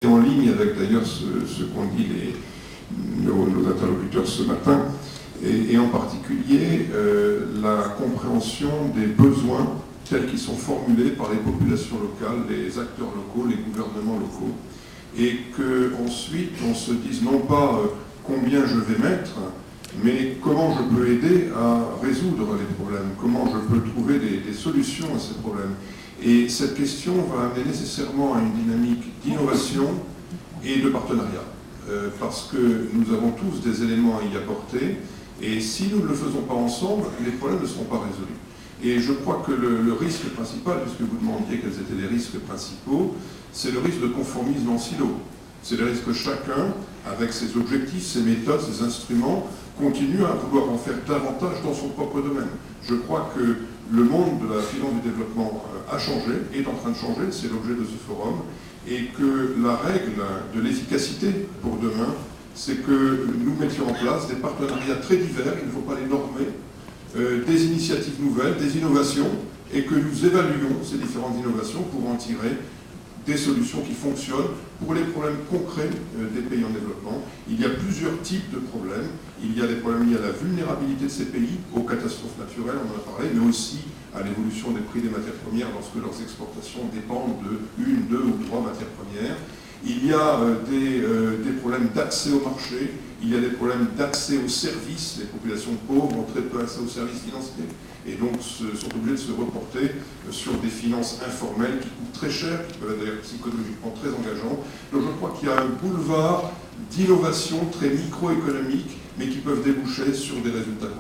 En ligne avec d'ailleurs ce qu'ont dit nos interlocuteurs ce matin, et en particulier la compréhension des besoins tels qu'ils sont formulés par les populations locales, les acteurs locaux, les gouvernements locaux, et qu'ensuite on se dise non pas combien je vais mettre, mais comment je peux aider à résoudre les problèmes, comment je peux trouver des solutions à ces problèmes. Et cette question va amener nécessairement à une dynamique d'innovation et de partenariat, parce que nous avons tous des éléments à y apporter, et si nous ne le faisons pas ensemble, les problèmes ne seront pas résolus. Et je crois que le risque principal, puisque vous demandiez quels étaient les risques principaux, c'est le risque de conformisme en silo. C'est le risque que chacun, avec ses objectifs, ses méthodes, ses instruments, continue à vouloir en faire davantage dans son propre domaine. Je crois que le monde de la finance du développement a changé, est en train de changer, c'est l'objet de ce forum, et que la règle de l'efficacité pour demain, c'est que nous mettions en place des partenariats très divers, il ne faut pas les normer, des initiatives nouvelles, des innovations, et que nous évaluions ces différentes innovations pour en tirer des solutions qui fonctionnent pour les problèmes concrets des pays en développement. Il y a plusieurs types de problèmes. Il y a des problèmes liés à la vulnérabilité de ces pays, aux catastrophes naturelles, on en a parlé, mais aussi à l'évolution des prix des matières premières lorsque leurs exportations dépendent de une, deux ou trois matières premières. Il y a des problèmes d'accès au marché, il y a des problèmes d'accès aux services. Les populations pauvres ont très peu accès aux services financiers et donc sont obligées de se reporter sur des finances informelles qui coûtent très cher, qui peuvent être d'ailleurs psychologiquement très engageantes. Donc je crois qu'il y a un boulevard d'innovation très microéconomique, mais qui peuvent déboucher sur des résultats.